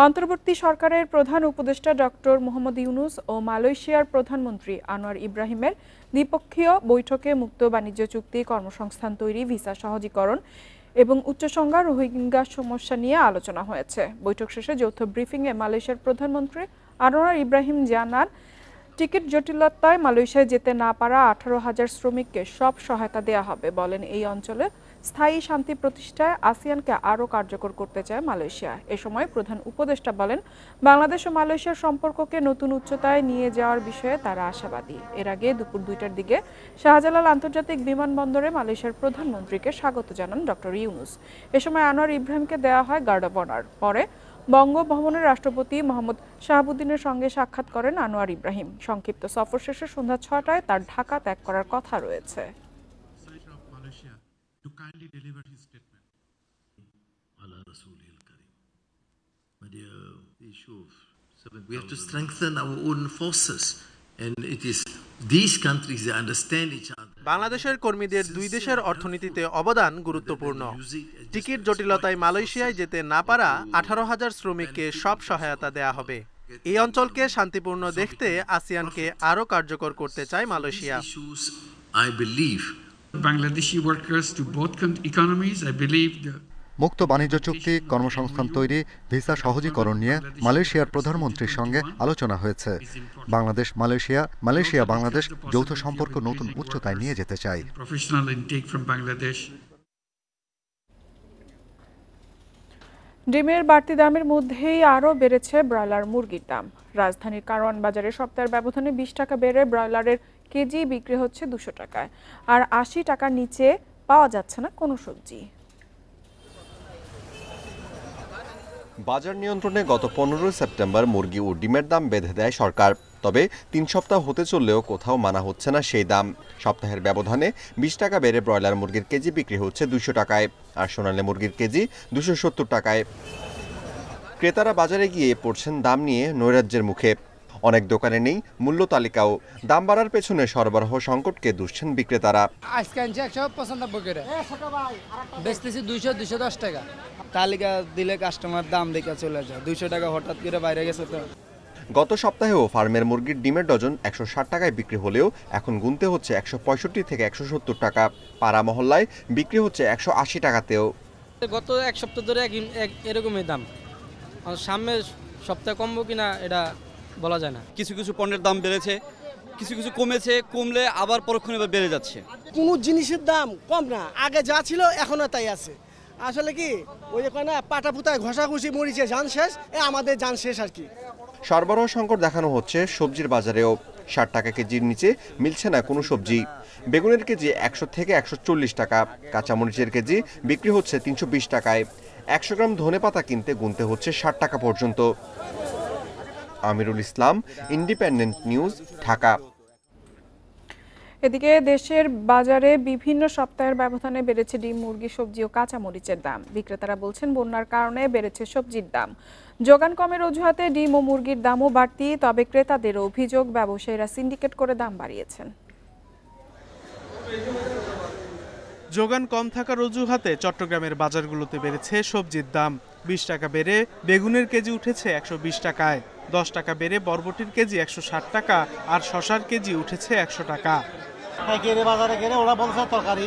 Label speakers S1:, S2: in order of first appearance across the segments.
S1: অন্তর্বর্তী সরকারের প্রধান উপদেষ্টা ডক্টর মোহাম্মদ ইউনূস ও মালয়েশিয়ার প্রধানমন্ত্রী আনোয়ার ইব্রাহিমের দ্বিপক্ষীয় বৈঠকে মুক্ত বাণিজ্য চুক্তি, কর্মসংস্থান তৈরি, ভিসা সহজীকরণ এবং উচ্চসংজ্ঞা রোহিঙ্গা সমস্যা নিয়ে আলোচনা হয়েছে। বৈঠক শেষে যৌথ ব্রিফিংয়ে মালয়েশিয়ার প্রধানমন্ত্রী আনোয়ার ইব্রাহিম জানান, টিকিট জটিলতায় মালয়েশিয়ায় যেতে না পারা 18,000 শ্রমিককে সব সহায়তা দেওয়া হবে। বলেন, এই অঞ্চলে স্থায়ী শান্তি প্রতিষ্ঠায় আসিয়ানকে আরও কার্যকর করতে চায় মালয়েশিয়া। এ সময় প্রধান উপদেষ্টা বলেন, বাংলাদেশ ও মালয়েশিয়ার সম্পর্ককে নতুন উচ্চতায় নিয়ে যাওয়ার বিষয়ে তারা আশাবাদী। এর আগে দুপুর 2টার দিকে শাহজালাল আন্তর্জাতিক বিমানবন্দরে মালয়েশিয়ার প্রধানমন্ত্রীকে স্বাগত জানান ডক্টর ইউনূস। এ সময় আনোয়ার ইব্রাহিমকে দেওয়া হয় গার্ড অব অনার। পরে বঙ্গভবনের রাষ্ট্রপতি মোহাম্মদ শাহাবুদ্দিনের সঙ্গে সাক্ষাৎ করেন আনোয়ার ইব্রাহিম। সংক্ষিপ্ত সফর শেষে সন্ধ্যা 6টায় তার ঢাকা ত্যাগ করার কথা রয়েছে।
S2: We have to strengthen our own forces, and it is these countries that understand each other.
S3: বাংলাদেশের কর্মীদের দুই দেশের অর্থনীতিতে অবদান গুরুত্বপূর্ণ। টিকিট জটিলতায় মালয়েশিয়ায় যেতে না পারা 18,000 শ্রমিককে সব সহায়তা দেয়া হবে। এই অঞ্চলকে শান্তিপূর্ণ দেখতে আসিয়ানকে আরও কার্যকর করতে চায় Malaysia.
S2: I believe
S4: Bangladeshi workers to both economies. I believe
S5: মুক্ত বাণিজ্য চুক্তি, কর্মসংস্থান তৈরি, ভিসা সহজীকরণ নিয়ে মালয়েশিয়ার প্রধানমন্ত্রীর সঙ্গে আলোচনা হয়েছে। বাংলাদেশ মালয়েশিয়া বাংলাদেশ যৌথ সম্পর্ক নতুন উচ্চতায় নিয়ে যেতে চায়।
S1: ডিমের বাড়তি দামের মধ্যেই আরও বেড়েছে ব্রয়লার মুরগির দাম। রাজধানীর কারওয়ান বাজারে সপ্তাহের ব্যবধানে 20 টাকা বেড়ে ব্রয়লারের কেজি বিক্রি হচ্ছে 200 টাকায়, আর 80 টাকার নিচে পাওয়া যাচ্ছে না কোনো সবজি।
S6: বাজার নিয়ন্ত্রণে গত 15 সেপ্টেম্বর মুরগি ও ডিমের দাম বেঁধে দেয় সরকার। তবে 3 সপ্তাহ হতে চললেও কোথাও মানা হচ্ছে না সেই দাম। সপ্তাহের ব্যবধানে 20 টাকা বেড়ে ব্রয়লার মুরগির কেজি বিক্রি হচ্ছে 200 টাকায়, আর সোনালী মুরগির কেজি 270 টাকায়। ক্রেতারা বাজারে গিয়ে পড়ছেন দাম নিয়ে নৈরাজ্যের মুখে। অনেক দোকানে নেই মূল্য তালিকাও। দাম বাড়ার পেছনে সরবরাহ সংকটকে দুষছেন বিক্রেতারা।
S7: আজকে 195 করে বেচতেছি 200-210 টাকা। তালিকা দিলে কাস্টমার দাম দেখে চলে যায়, 200 টাকা হঠাৎ করে বাইরে গেছে। তো
S6: গত সপ্তাহেও ফার্মের মুরগির ডিমের ডজন 160 টাকায় বিক্রি হলেও এখন গুনতে হচ্ছে 165 থেকে 170 টাকা। পাড়া মহল্লায় বিক্রি হচ্ছে 180 টাকাতেও।
S8: গত এক সপ্তাহ ধরে এরকমই দাম। সামনে সপ্তাহে কমবো কিনা এটা বলা যায় না।
S9: কিছু কিছু পণ্যের দাম বেড়েছে, কিছু কিছু কমেছে, কমলে আবার পরক্ষণে বেড়ে যাচ্ছে।
S10: কোনো জিনিসের দাম কম না, আগে যা ছিল এখনো তাই আছে। আসলে কি ওই যে না পাটা পুতায় ঘষাঘষি মরিচে জান শেষ, আমাদের জান শেষ আর কি।
S6: সরবরাহ সংকট দেখানো হচ্ছে সবজির বাজারেও। 60 টাকা কেজির নিচে মিলছে না কোনো সবজি। বেগুনের কেজি 100 থেকে 140 টাকা, কাঁচামরিচের কেজি বিক্রি হচ্ছে 320 টাকায়। 100 গ্রাম ধনেপাতা কিনতে গুনতে হচ্ছে 60 টাকা পর্যন্ত। Amirul Islam, independent News, Dhaka.
S1: এদিকে দেশের বাজারে বিভিন্ন সপ্তাহের ব্যবধানে বেড়েছে ডিম, মুরগি, সবজি ও কাঁচামরিচের দাম। বিক্রেতারা বলছেন, বন্যার কারণে বেড়েছে সবজির দাম। যোগান কমের অজুহাতে ডিম ও মুরগির দামও বাড়তি। তবে ক্রেতাদের অভিযোগ, ব্যবসায়ীরা সিন্ডিকেট করে দাম বাড়িয়েছেন।
S3: যোগান কম থাকার অজুহাতে চট্টগ্রামের বাজারগুলোতে বেড়েছে সবজির দাম। 20 টাকা বেড়ে বেগুনের কেজি উঠেছে 120 টাকায়, 10 টাকা বেড়ে বরবটির কেজি 160 টাকা, আর শশার কেজি উঠেছে 100 টাকা।
S10: বাজারে গেলে ওরা বলছে তরকারি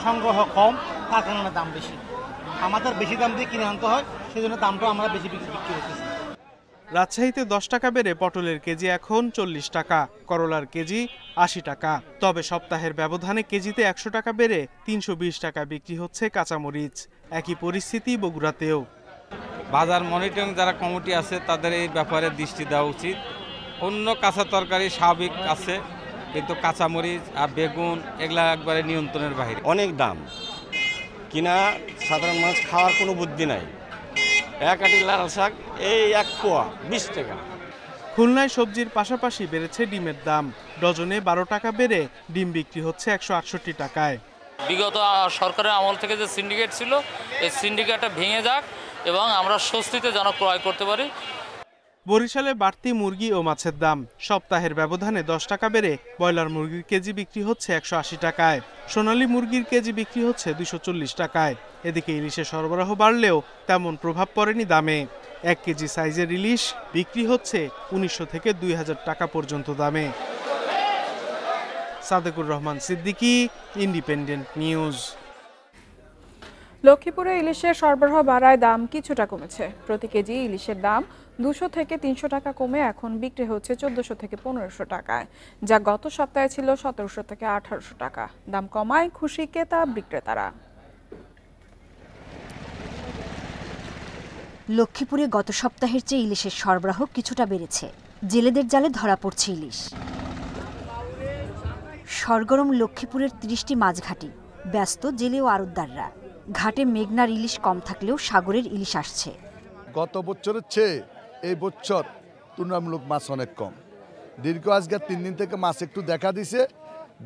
S10: সংগ্রহ কম, তার কারণে দাম বেশি। আমাদের বেশি দাম দিয়ে কিনে আনতে হয়, সেই জন্য দামটা আমরা বেশি বিক্রি করতেছি।
S3: রাজশাহীতে 10 টাকা বেড়ে পটলের কেজি এখন 40 টাকা, করলার কেজি 80 টাকা। তবে সপ্তাহের ব্যবধানে কেজিতে 100 টাকা বেড়ে 320 টাকা বিক্রি হচ্ছে কাঁচামরিচ। একই পরিস্থিতি বগুড়াতেও।
S11: বাজার মনিটরিং যারা কমিটি আছে তাদের এই ব্যাপারে দৃষ্টি দেওয়া উচিত। অন্য কাঁচা তরকারি স্বাভাবিক আছে, কিন্তু কাঁচামরিচ আর বেগুন এগুলা একবারে নিয়ন্ত্রণের বাইরে।
S12: অনেক দাম, কিনা সাধারণ মানুষ খাওয়ার কোনো বুদ্ধি নাই। এক আটি লাল শাক এই 1 পোয়া 20 টাকা।
S3: খুলনায় সবজির পাশাপাশি বেড়েছে ডিমের দাম। ডজনে 12 টাকা বেড়ে ডিম বিক্রি হচ্ছে 168 টাকায়।
S13: বিগত সরকারের আমল থেকে যে সিন্ডিকেট ছিল, এই সিন্ডিকেটটা ভেঙে যাক এবং আমরা স্বস্তিতে যেন ক্রয় করতে পারি।
S3: বরিশালে বাড়তি মুরগি ও মাছের দাম। সপ্তাহের ব্যবধানে 10 টাকা বেড়ে ব্রয়লার মুরগির কেজি বিক্রি হচ্ছে 180 টাকায়, সোনালী মুরগির কেজি বিক্রি হচ্ছে 240 টাকায়। এদিকে ইলিশের সরবরাহ বাড়লেও তেমন প্রভাব পড়েনি দামে। 1 কেজি সাইজের ইলিশ বিক্রি হচ্ছে 1900 থেকে 2000 টাকা পর্যন্ত দামে। Sadequr Rahman Siddiqui, independent news.
S1: লক্ষ্মীপুরে ইলিশের সরবরাহ বাড়ায় দাম কিছুটা কমেছে। প্রতি কেজি ইলিশের দাম 200 থেকে 300 টাকা কমে এখন বিক্রি হচ্ছে 1400 থেকে 1500 টাকায়, যা গত সপ্তাহে ছিল 1700 থেকে 1800 টাকা। দাম কমায় খুশি ক্রেতা বিক্রেতারা।
S14: লক্ষ্মীপুরে গত সপ্তাহের চেয়ে ইলিশের সরবরাহ কিছুটা বেড়েছে। জেলেদের জালে ধরা পড়ছে ইলিশ। সরগরম লক্ষ্মীপুরের 30টি মাছঘাটি, ব্যস্ত জেলে ও আড়তদাররা। ঘাটে মেঘনার ইলিশ কম থাকলেও সাগরের ইলিশ আসছে।
S15: গত বছরের চেয়ে এই বছর তুলনামূলক মাছ অনেক কম। দীর্ঘ আজকে 3 দিন থেকে মাছ একটু দেখা দিছে,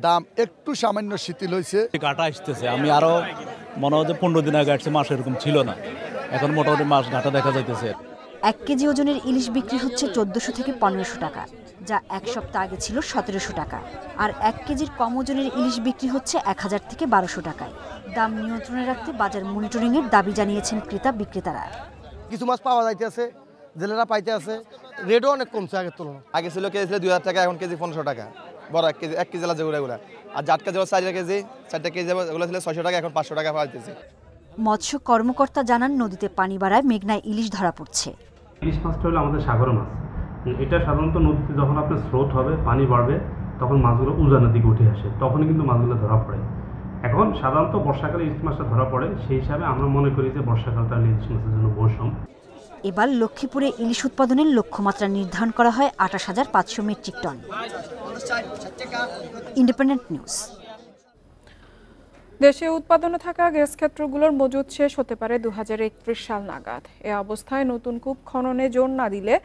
S15: দাম একটু সামান্য শিথিল হয়েছে।
S16: কাটা আসতেছে, আমি আরো মনে হয় 15 দিন আগে আসছে, মাছ এরকম ছিল না, এখন মোটামুটি মাছ ঘাটা দেখা যাইতেছে।
S14: 1 কেজি ওজনের ইলিশ বিক্রি হচ্ছে 1400 থেকে 1500 টাকা, যা 1 সপ্তাহ আগে ছিল 1700 টাকা। আর 1 কেজির কম ওজনের ইলিশ বিক্রি হচ্ছে 1000 থেকে 1200 টাকায়। দাম নিয়ন্ত্রণে রাখতে বাজার মনিটরিংয়ের দাবি জানিয়েছেন ক্রেতা বিক্রেতারা।
S17: কিছু মাছ পাওয়া যাইতেছে, জেলেরা পাইতে আছে, রেটও অনেক কমছে আগের তুলনায়।
S18: আগে ছিল কেজি 2000 টাকা, এখন কেজি 1500 টাকা। বড় 1 কেজি যেগুলো আর জাটকা যেগুলো 4 কেজি 4টা কেজি এগুলো ছিল 600 টাকা, এখন 500 টাকা পাওয়া যাচ্ছে।
S14: মৎস্য কর্মকর্তা জানান, নদীতে পানি বাড়ায় মেঘনায় ইলিশ ধরা পড়ছে।
S19: ইলিশ মাছটা হলো আমাদের সাগর মাছ। এটা সাধারণত নদীতে যখন আপনার স্রোত হবে, পানি বাড়বে, তখন মাছগুলো উজানের দিকে উঠে আসে, তখনই কিন্তু মাছগুলো ধরা পড়ে। এখন সাধারণত বর্ষাকালে ইলিশ মাছটা ধরা পড়ে, সেই হিসাবে আমরা মনে করি যে বর্ষাকালটা ইলিশ মাছের জন্য মৌসুম।
S14: এবার লক্ষ্মীপুরে ইলিশ উৎপাদনের লক্ষ্যমাত্রা নির্ধারণ করা হয় 28,500 মেট্রিক টন। Independent news.
S1: দেশে উৎপাদনে থাকা গ্যাস ক্ষেত্রগুলোর মজুদ শেষ হতে পারে 2031 সাল নাগাদ। এ অবস্থায় নতুন কূপ খননে জোর না দিলে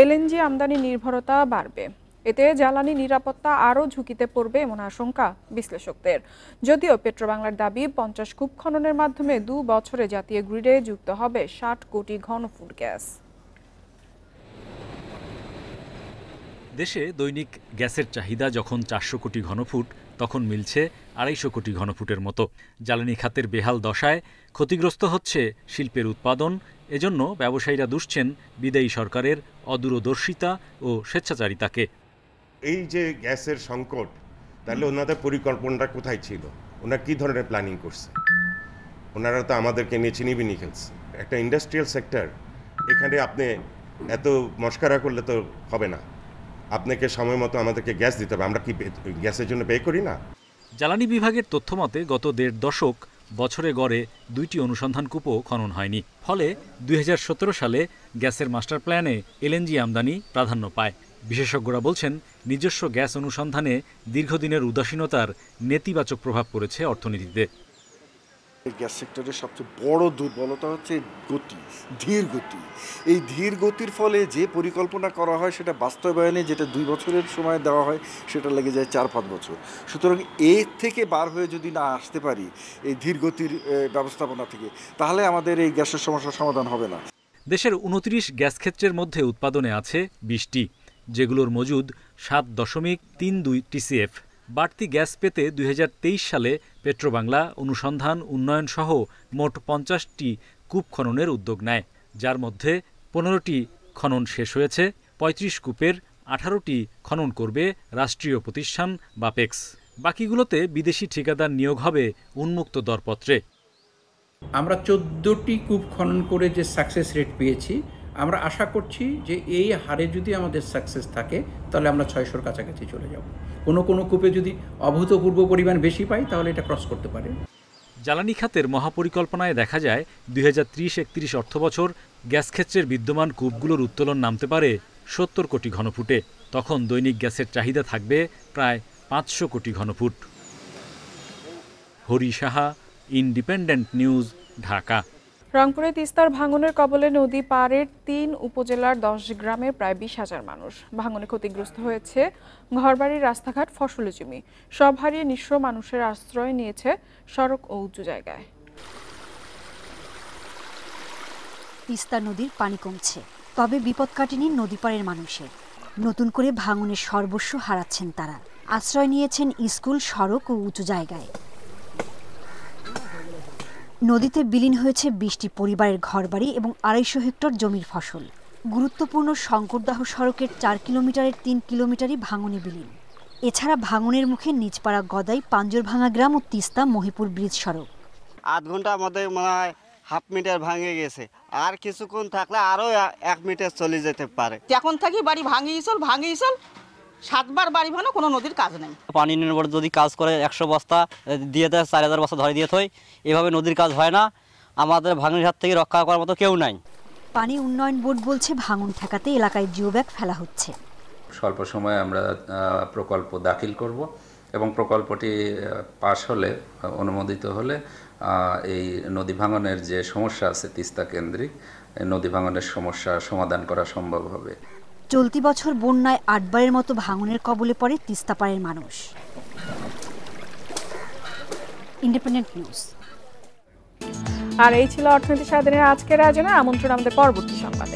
S1: এলএনজি আমদানি নির্ভরতা বাড়বে। এতে জ্বালানি নিরাপত্তা আরও ঝুঁকিতে পড়বে এমন আশঙ্কা বিশ্লেষকদের। যদিও পেট্রোবাংলার দাবি 50 কূপ খননের মাধ্যমে 2 বছরে জাতীয় গ্রিডে যুক্ত হবে 60 কোটি ঘনফুট গ্যাস।
S20: দেশে দৈনিক গ্যাসের চাহিদা যখন 400 কোটি ঘনফুট, তখন মিলছে 250 কোটি ঘনফুটের মতো। জ্বালানি খাতের বেহাল দশায় ক্ষতিগ্রস্ত হচ্ছে শিল্পের উৎপাদন। এজন্য ব্যবসায়ীরা দুষছেন বিদায়ী সরকারের অদূরদর্শিতা ও স্বেচ্ছাচারিতাকে।
S21: এই যে গ্যাসের সংকট, তাহলে ওনাদের পরিকল্পনাটা কোথায় ছিল? ওনারা কী ধরনের প্ল্যানিং করছে? ওনারা তো আমাদেরকে নিয়ে চিনিবিনি খেলছে। একটা ইন্ডাস্ট্রিয়াল সেক্টর, এখানে আপনি এত মস্কারা করলে তো হবে না। আপনাকে সময় মতো আমাদেরকে গ্যাস দিতে হবে। আমরা কি গ্যাসের জন্য পে করি না?
S20: জ্বালানি বিভাগের তথ্যমতে গত 1.5 দশক বছরে গড়ে 2টি অনুসন্ধান কূপও খনন হয়নি। ফলে 2017 সালে গ্যাসের মাস্টার প্ল্যানে এলএনজি আমদানি প্রাধান্য পায়। বিশেষজ্ঞরা বলছেন, নিজস্ব গ্যাস অনুসন্ধানে দীর্ঘদিনের উদাসীনতার নেতিবাচক প্রভাব পড়েছে অর্থনীতিতে।
S22: গ্যাস সেক্টরের সবচেয়ে বড় দুর্বলতা হচ্ছে গতি, ধীর গতি। এই ধীর গতির ফলে যে পরিকল্পনা করা হয় সেটা বাস্তবায়নে যেটা 2 বছরের সময় দেওয়া হয়, সেটা লেগে যায় 4-5 বছর। সুতরাং এর থেকে বার হয়ে যদি না আসতে পারি এই ধীর গতির ব্যবস্থাপনা থেকে, তাহলে আমাদের এই গ্যাসের সমস্যার সমাধান হবে না।
S20: দেশের 29 গ্যাস ক্ষেত্রের মধ্যে উৎপাদনে আছে 20টি, যেগুলোর মজুদ 7.32 TCF। বাড়তি গ্যাস পেতে 2023 সালে পেট্রোবাংলা অনুসন্ধান উন্নয়ন সহ মোট 50টি কূপ খননের উদ্যোগ নেয়, যার মধ্যে 15টি খনন শেষ হয়েছে। 35 কূপের 18টি খনন করবে রাষ্ট্রীয় প্রতিষ্ঠান বাপেক্স। বাকিগুলোতে বিদেশি ঠিকাদার নিয়োগ হবে উন্মুক্ত দরপত্রে।
S23: আমরা 14টি কূপ খনন করে যে সাকসেস রেট পেয়েছি, আমরা আশা করছি যে এই হারে যদি আমাদের সাকসেস থাকে তাহলে আমরা 600-র কাছাকাছি চলে যাব। কোনো কূপে যদি অভূতপূর্ব পরিমাণ বেশি পাই তাহলে এটা ক্রস করতে পারে।
S20: জ্বালানি খাতের মহাপরিকল্পনায় দেখা যায় 2030-31 অর্থবছর গ্যাস ক্ষেত্রের বিদ্যমান কূপগুলোর উত্তোলন নামতে পারে 70 কোটি ঘনফুটে। তখন দৈনিক গ্যাসের চাহিদা থাকবে প্রায় 500 কোটি ঘনফুট। Hari Saha, Independent News, Dhaka.
S1: রংপুরে তিস্তার ভাঙনের কবলে নদী পাড়ের 3 উপজেলার 10 গ্রামের প্রায় 20,000 মানুষ। ভাঙনে ক্ষতিগ্রস্ত হয়েছে ঘরবাড়ি, রাস্তাঘাট, ফসলি জমি। সব হারিয়ে নিঃস্ব মানুষের আশ্রয় নিয়েছে সড়ক ও উঁচু জায়গায়।
S14: তিস্তা নদীর পানি কমছে, তবে বিপদ কাটেনি নদীপাড়ের মানুষের। নতুন করে ভাঙনের সর্বস্ব হারাচ্ছেন তারা। আশ্রয় নিয়েছেন স্কুল, সড়ক ও উঁচু জায়গায়। নদীতে বিলীন হয়েছে 20টি পরিবারের ঘরবাড়ি এবং 250 হেক্টর জমির ফসল। গুরুত্বপূর্ণ শঙ্করদাহ সড়কের 4 কিলোমিটারের 3 কিলোমিটারই ভাঙনে বিলীন। এছাড়া ভাঙনের মুখে নিজপাড়া, গদাই, পাঞ্জরভাঙা গ্রাম ও তিস্তা মহিপুর ব্রিজ সড়ক।
S2: আধ ঘন্টার মধ্যে মনে হয় হাফ মিটার ভাঙে গেছে, আর কিছুক্ষণ থাকলে আরও 1 মিটার চলে যেতে পারে।
S4: এখন থাকি বাড়ি ভাঙিয়েছিল 7বার বাড়ি ভাঙা, কোনো নদীর কাজ নেই।
S5: পানি উন্নয়ন বোর্ড যদি কাজ করে 100 বস্তা দিয়ে দেয়, 4000 বস্তা ধরে দিয়ে থই, এভাবে নদীর কাজ হয় না। আমাদের ভাঙনের হাত থেকে রক্ষা করার মতো কেউ নাই।
S14: পানি উন্নয়ন বোর্ড বলছে ভাঙন ঠেকাতে এলাকায় জিওব্যাগ ফেলা হচ্ছে।
S24: স্বল্প সময়ে আমরা প্রকল্প দাখিল করব এবং প্রকল্পটি পাশ হলে, অনুমোদিত হলে এই নদী ভাঙনের যে সমস্যা আছে তিস্তা কেন্দ্রিক, নদী ভাঙনের সমস্যা সমাধান করা সম্ভব হবে।
S14: চলতি বছর বন্যায় 8 বারের মতো ভাঙনের কবলে পড়ে তিস্তাপাড়ের মানুষ। Independent news.
S1: আর এই ছিল অর্থনীতি সারাদিনের আজকের আয়োজনে। আমন্ত্রণ আমাদের পরবর্তী সংবাদ।